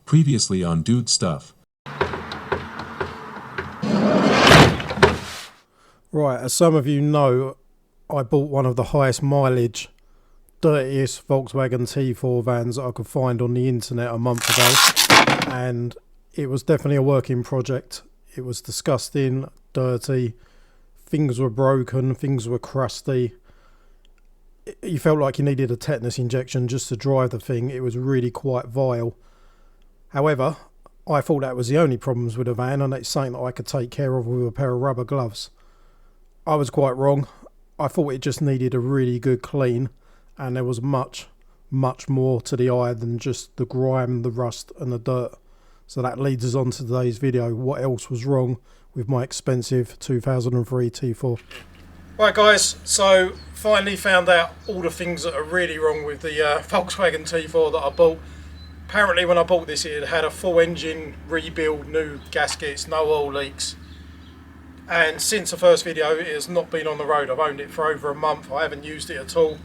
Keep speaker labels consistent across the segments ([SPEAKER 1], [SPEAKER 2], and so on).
[SPEAKER 1] Previously on Dude Stuff.
[SPEAKER 2] Right, as some of you know, I bought one of the highest mileage, dirtiest Volkswagen T4 vans that I could find on the internet a month ago, and it was definitely a working project. It was disgusting, dirty, things were broken, things were crusty. You felt like you needed a tetanus injection just to drive the thing. It was really quite vile. However, I thought that was the only problems with the van, and it's something that I could take care of with a pair of rubber gloves. I was quite wrong. I thought it just needed a really good clean, and there was much more to the eye than just the grime, the rust and the dirt. So that leads us on to today's video. What else was wrong with my expensive 2003 T4? Right guys, so finally found out all the things that are really wrong with the Volkswagen T4 that I bought. Apparently when I bought this it had a full engine rebuild, new gaskets, no oil leaks. And since the first video it has not been on the road. I've owned it for over a month. I haven't used it at all.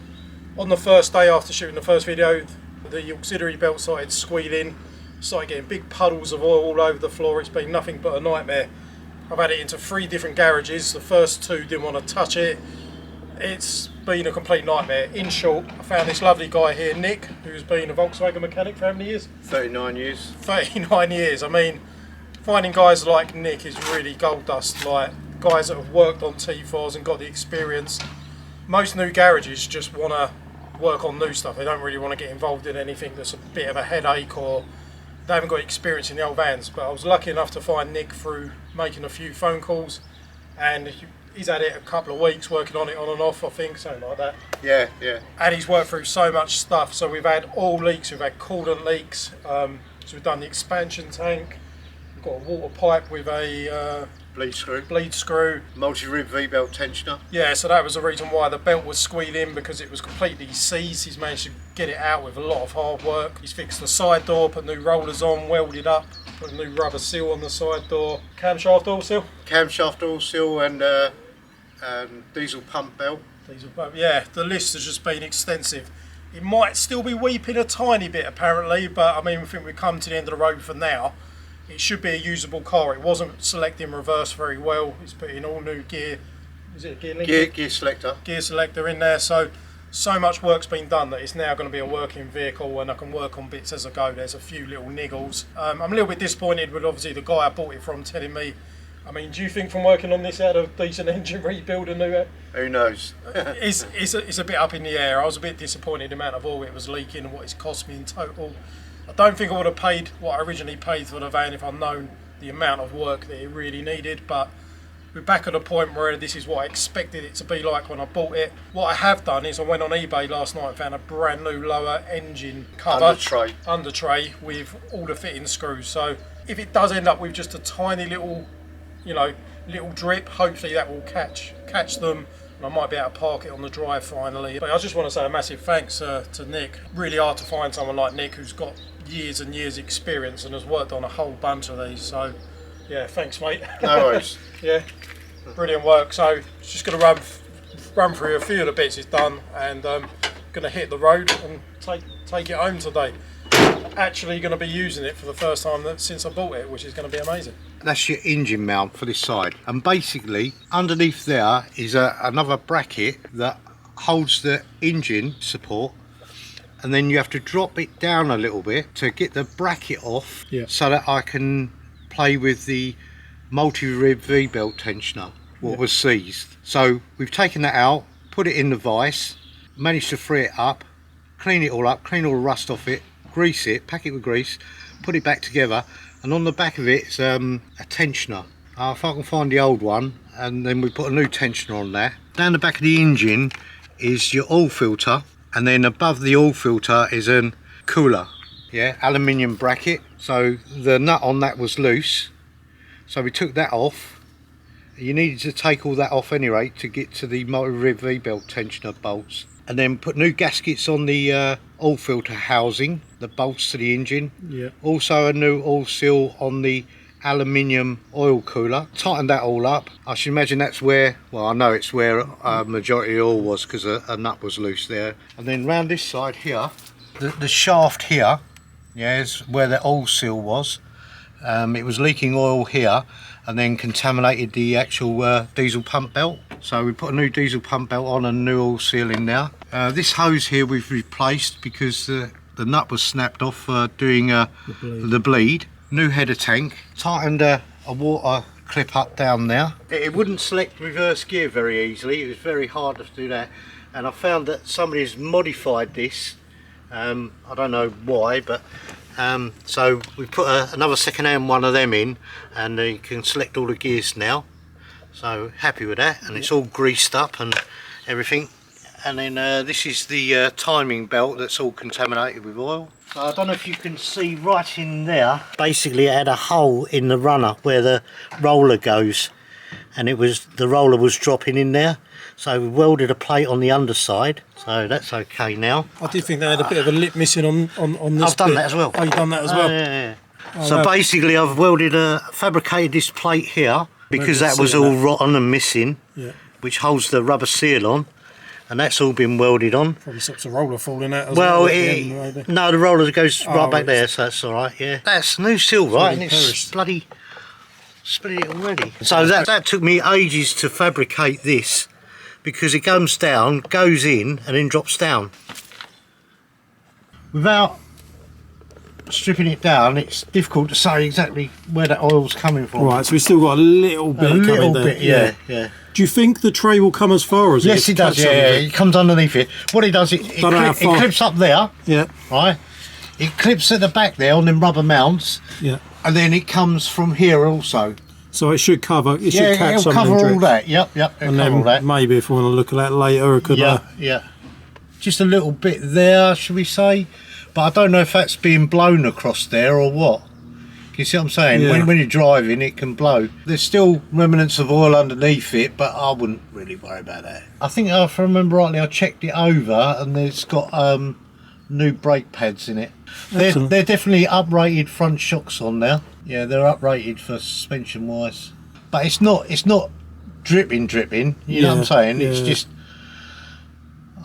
[SPEAKER 2] On the first day after shooting the first video, the auxiliary belt started squealing, started getting big puddles of oil all over the floor. It's been nothing but a nightmare. I've had it into 3 different garages. The first 2 didn't want to touch it. It's been a complete nightmare. In short, I found this lovely guy here, Nick, who's been a Volkswagen mechanic for how many years?
[SPEAKER 3] 39 years.
[SPEAKER 2] 39 years. I mean, finding guys like Nick is really gold dust. Like guys that have worked on T4s and got the experience. Most new garages just want to work on new stuff. They don't really want to get involved in anything that's a bit of a headache, or they haven't got experience in the old vans. But I was lucky enough to find Nick through making a few phone calls, and he's had it a couple of weeks working on it on and off, I think, something like that.
[SPEAKER 3] Yeah.
[SPEAKER 2] And he's worked through so much stuff. So we've had oil leaks, we've had coolant leaks, so we've done the expansion tank, we've got a water pipe with a bleed screw,
[SPEAKER 3] multi-rib V-belt tensioner.
[SPEAKER 2] Yeah, so that was the reason why the belt was squealing, because it was completely seized. He's managed to get it out with a lot of hard work. He's fixed the side door, put new rollers on, welded up, put a new rubber seal on the side door, camshaft oil seal.
[SPEAKER 3] Camshaft oil seal and diesel pump belt.
[SPEAKER 2] Diesel pump, yeah, the list has just been extensive. It might still be weeping a tiny bit apparently, but I mean, I think we've come to the end of the road for now. It should be a usable car. It wasn't selecting reverse very well. It's put in all new gear. Is it a gear link?
[SPEAKER 3] Gear selector. Gear
[SPEAKER 2] selector in there. So much work's been done that it's now going to be a working vehicle, and I can work on bits as I go. There's a few little niggles. I'm a little bit disappointed with obviously the guy I bought it from telling me. I mean, do you think from working on this out of decent engine rebuild and new?
[SPEAKER 3] Who knows?
[SPEAKER 2] it's a bit up in the air. I was a bit disappointed the amount of oil it was leaking and what it's cost me in total. I don't think I would have paid what I originally paid for the van if I'd known the amount of work that it really needed, but we're back at a point where this is what I expected it to be like when I bought it. What I have done is I went on eBay last night and found a brand new lower engine cover under tray with all the fitting screws. So if it does end up with just a tiny little, little drip, hopefully that will catch them. I might be able to park it on the drive finally. But I just want to say a massive thanks to Nick. Really hard to find someone like Nick who's got years and years experience and has worked on a whole bunch of these. So yeah, thanks mate.
[SPEAKER 3] No worries.
[SPEAKER 2] Yeah, brilliant work. So just going to run through a few of the bits it's done, and going to hit the road and take it home today. Actually going to be using it for the first time since I bought it, which is going to be amazing.
[SPEAKER 3] That's your engine mount for this side, and basically underneath there is another bracket that holds the engine support, and then you have to drop it down a little bit to get the bracket off, so that I can play with the multi-rib V-belt tensioner, what was seized. So we've taken that out, put it in the vise, managed to free it up, clean it all up, clean all the rust off it, grease it, pack it with grease, put it back together, and on the back of it is a tensioner. If I can find the old one, and then we put a new tensioner on there. Down the back of the engine is your oil filter, and then above the oil filter is a cooler, aluminium bracket. So the nut on that was loose, so we took that off. You needed to take all that off anyway to get to the multi-rib V-belt tensioner bolts, and then put new gaskets on the oil filter housing that bolts to the engine. Also a new oil seal on the aluminium oil cooler. Tightened that all up. I should imagine that's where, well, I know it's where majority of oil was, because a nut was loose there. And then round this side here, the shaft here Yeah, it's where the oil seal was. It was leaking oil here and then contaminated the actual diesel pump belt. So we put a new diesel pump belt on and a new oil seal in now. This hose here we've replaced because the nut was snapped off doing the bleed. New header tank. Tightened a water clip up down there. It wouldn't select reverse gear very easily. It was very hard to do that. And I found that somebody's modified this. I don't know why, but so we put another second-hand one of them in, and you can select all the gears now. So happy with that, and it's all greased up and everything. And then this is the timing belt that's all contaminated with oil. So I don't know if you can see right in there. Basically, it had a hole in the runner where the roller goes, and the roller was dropping in there. So we welded a plate on the underside, so that's okay now.
[SPEAKER 2] I did think they had a bit of a lip missing on this.
[SPEAKER 3] I've done that as well.
[SPEAKER 2] Oh, you've done that as well?
[SPEAKER 3] Yeah. So basically I've fabricated this plate here because that was all rotten and missing, which holds the rubber seal on, and that's all been welded on.
[SPEAKER 2] Probably stops the roller falling out as
[SPEAKER 3] well.
[SPEAKER 2] Well,
[SPEAKER 3] no, the roller goes right back there, so that's all right, yeah. That's new seal, right? And it's bloody split it already. So that took me ages to fabricate this, because it comes down, goes in, and then drops down. Without stripping it down, it's difficult to say exactly where that oil's coming from.
[SPEAKER 2] Right, so we've still got a little bit coming there. A little bit,
[SPEAKER 3] yeah.
[SPEAKER 2] Do you think the tray will come as far as it?
[SPEAKER 3] Yes, it does, yeah. It comes underneath it. What it does, it clips up there, right? It clips at the back there on them rubber mounts, and then it comes from here also. So
[SPEAKER 2] it should cover, it should catch
[SPEAKER 3] it'll
[SPEAKER 2] some
[SPEAKER 3] cover
[SPEAKER 2] of them
[SPEAKER 3] all that, yep,
[SPEAKER 2] and then all that. Maybe if we want to look at that later, it could...
[SPEAKER 3] Yeah. Just a little bit there, should we say? But I don't know if that's being blown across there or what. You see what I'm saying?
[SPEAKER 2] Yeah.
[SPEAKER 3] When you're driving, it can blow. There's still remnants of oil underneath it, but I wouldn't really worry about that. I think if I remember rightly, I checked it over and it's got new brake pads in it. They're definitely uprated front shocks on there. Yeah, they're uprated for suspension wise. But it's not dripping, you know what I'm saying? It's just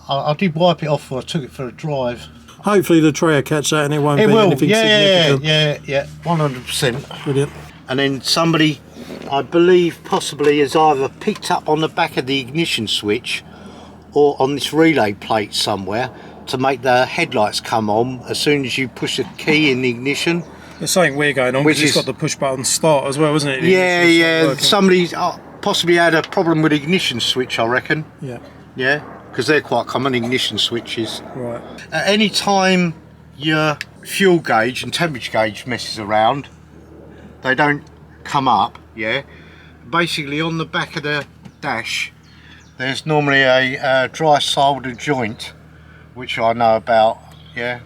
[SPEAKER 3] I did wipe it off when I took it for a drive.
[SPEAKER 2] Hopefully the tray will catch that and it won't be anything significant.
[SPEAKER 3] Yeah, 100%.
[SPEAKER 2] Brilliant.
[SPEAKER 3] And then somebody, I believe possibly, has either picked up on the back of the ignition switch or on this relay plate somewhere to make the headlights come on as soon as you push a key in the ignition.
[SPEAKER 2] There's something weird going on, which it's got the push button start as well, isn't it?
[SPEAKER 3] Yeah. Somebody's possibly had a problem with the ignition switch, I reckon. Yeah, because they're quite common, ignition switches.
[SPEAKER 2] Right.
[SPEAKER 3] At any time your fuel gauge and temperature gauge messes around, they don't come up, Basically on the back of the dash, there's normally a dry solder joint, which I know about,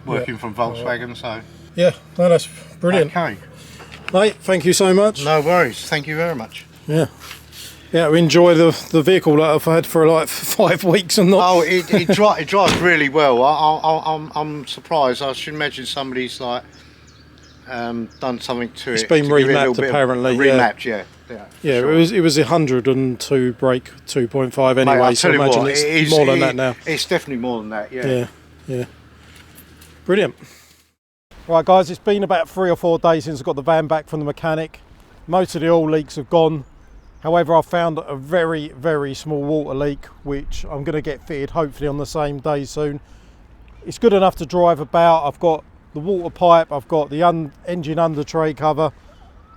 [SPEAKER 3] working from Volkswagen, so... Yeah, no, that's brilliant. Okay. Mate, thank you so much. No worries, thank you very much. Yeah, we enjoy the vehicle that I've had for like 5 weeks and not... Oh, it drives really well. I'm surprised. I should imagine somebody's like done something to it.
[SPEAKER 2] It's been remapped apparently.
[SPEAKER 3] Remapped,
[SPEAKER 2] yeah. Sure. It was 102 brake 2.5 anyway. Mate, so I imagine it's more than that now. It's definitely more than that. Yeah. Brilliant. Right, guys, it's been about 3 or 4 days since I got the van back from the mechanic. Most of the oil leaks have gone. However, I found a very, very small water leak, which I'm going to get fitted hopefully on the same day soon. It's good enough to drive about. I've got the water pipe, I've got the engine under tray cover.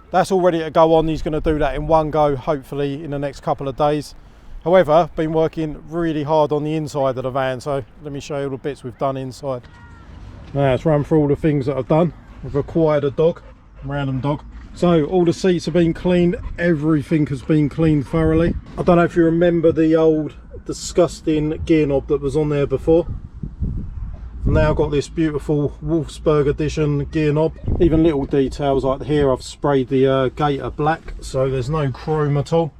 [SPEAKER 2] That's all ready to go on. He's going to do that in one go, hopefully in the next couple of days. However, been working really hard on the inside of the van, so let me show you all the bits we've done inside. Now, let's run through all the things that I've done. I've acquired a dog, a random dog. So all the seats have been cleaned, everything has been cleaned thoroughly. I don't know if you remember the old disgusting gear knob that was on there before. Now I've got this beautiful Wolfsburg edition gear knob. Even little details like here, I've sprayed the gator black, so there's no chrome at all.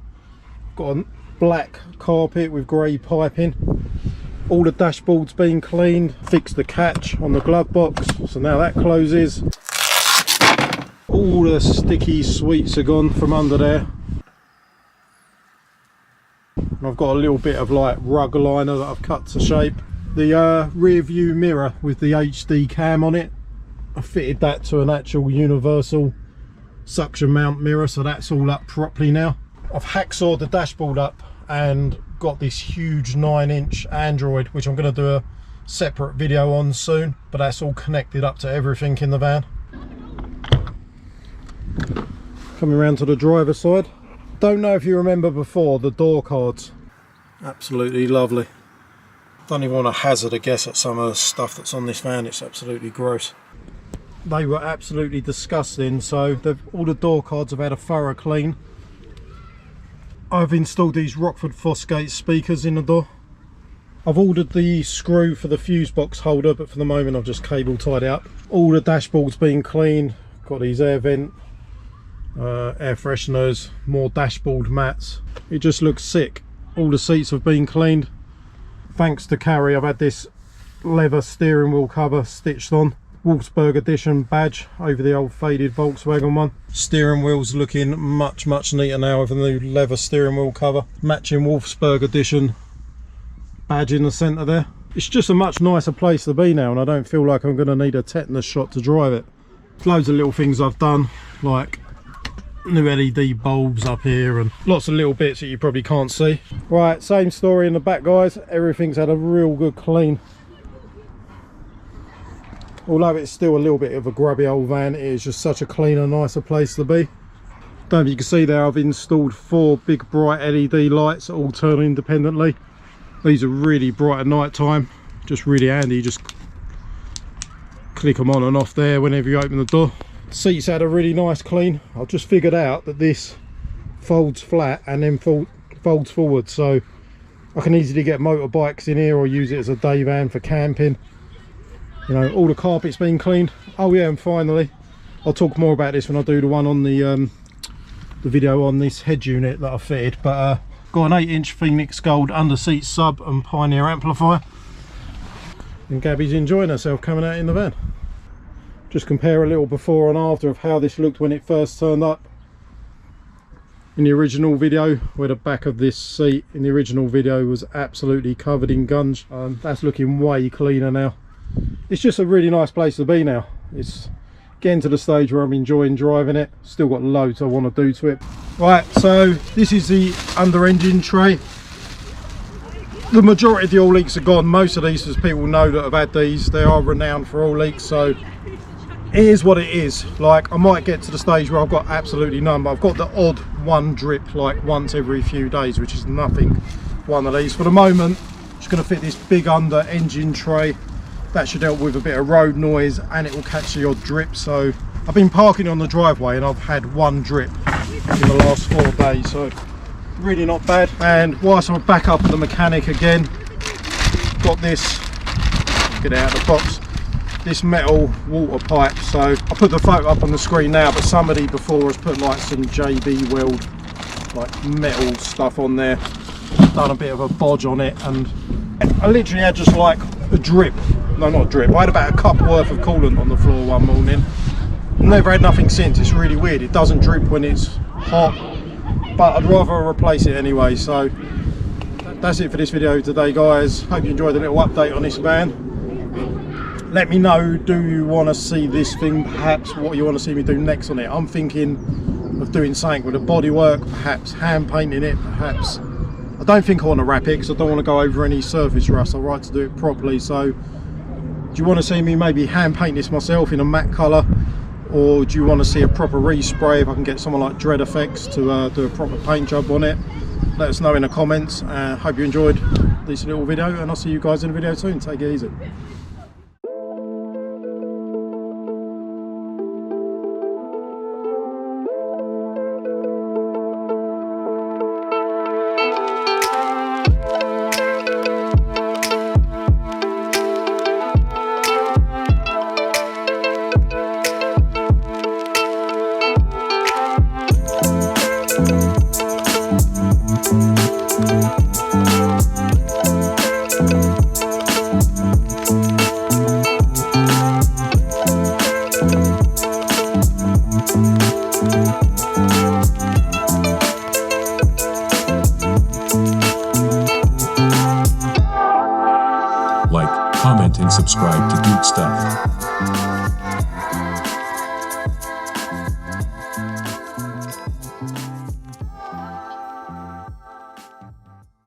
[SPEAKER 2] Got a black carpet with grey piping. All the dashboard's been cleaned. Fixed the catch on the glove box, so now that closes. All the sticky sweets are gone from under there. And I've got a little bit of like rug liner that I've cut to shape. The rear view mirror with the HD cam on it, I fitted that to an actual universal suction mount mirror, so that's all up properly now. I've hacksawed the dashboard up and got this huge 9-inch Android, which I'm going to do a separate video on soon, but that's all connected up to everything in the van. Coming around to the driver's side. Don't know if you remember before, the door cards. Absolutely lovely. Don't even want to hazard a guess at some of the stuff that's on this van. It's absolutely gross. They were absolutely disgusting, so all the door cards have had a thorough clean. I've installed these Rockford Fosgate speakers in the door. I've ordered the screw for the fuse box holder, but for the moment I've just cable tied it up. All the dashboard's been cleaned. Got these air vent, air fresheners, more dashboard mats. It just looks sick. All the seats have been cleaned. Thanks to Carrie, I've had this leather steering wheel cover stitched on. Wolfsburg edition badge over the old faded Volkswagen one. Steering wheel's looking much neater now with a new leather steering wheel cover. Matching Wolfsburg edition badge in the centre there. It's just a much nicer place to be now, and I don't feel like I'm going to need a tetanus shot to drive it. Loads of little things I've done, like new LED bulbs up here and lots of little bits that you probably can't see. Right, same story in the back, guys. Everything's had a real good clean. Although it's still a little bit of a grubby old van, it is just such a cleaner, nicer place to be. Don't know if you can see there, I've installed 4 big bright LED lights that all turn independently. These are really bright at night time, just really handy. You just click them on and off there whenever you open the door. Seats had a really nice clean. I've just figured out that this folds flat and then folds forward, so I can easily get motorbikes in here or use it as a day van for camping. You know, all the carpet's been cleaned. Oh yeah, and finally, I'll talk more about this when I do the one on the video on this head unit that I fitted, but got an 8-inch Phoenix Gold under seat sub and Pioneer amplifier, and Gabby's enjoying herself coming out in the van. Just compare a little before and after of how this looked when it first turned up. In the original video, where the back of this seat in the original video was absolutely covered in gunge, that's looking way cleaner now. It's just a really nice place to be now. It's getting to the stage where I'm enjoying driving it. Still got loads I want to do to it. Right, so this is the under engine tray. The majority of the oil leaks are gone. Most of these, as people know that have had these, they are renowned for oil leaks, so it is what it is. Like, I might get to the stage where I've got absolutely none, but I've got the odd one drip like once every few days, which is nothing. One of these for the moment. Just going to fit this big under engine tray. That should help with a bit of road noise, and it will catch the odd drip. So I've been parking on the driveway and I've had one drip in the last 4 days, so really not bad. And whilst I'm back up at the mechanic again, got this, get it out of the box, this metal water pipe. So I put the photo up on the screen now, but somebody before has put like some JB Weld like metal stuff on there, done a bit of a bodge on it, and I literally had just like a drip. No, not a drip. I had about a cup worth of coolant on the floor one morning. Never had nothing since. It's really weird. It doesn't drip when it's hot, but I'd rather replace it anyway. So that's it for this video today, guys. Hope you enjoyed the little update on this van. Let me know, do you want to see this thing, perhaps what you want to see me do next on it. I'm thinking of doing something with the bodywork, perhaps hand painting it, perhaps. I don't think I want to wrap it because I don't want to go over any surface rust. I like to do it properly. So do you want to see me maybe hand paint this myself in a matte colour, or do you want to see a proper respray if I can get someone like Dread Effects to do a proper paint job on it? Let us know in the comments. Hope you enjoyed this little video, and I'll see you guys in the video soon. Take it easy.
[SPEAKER 3] it.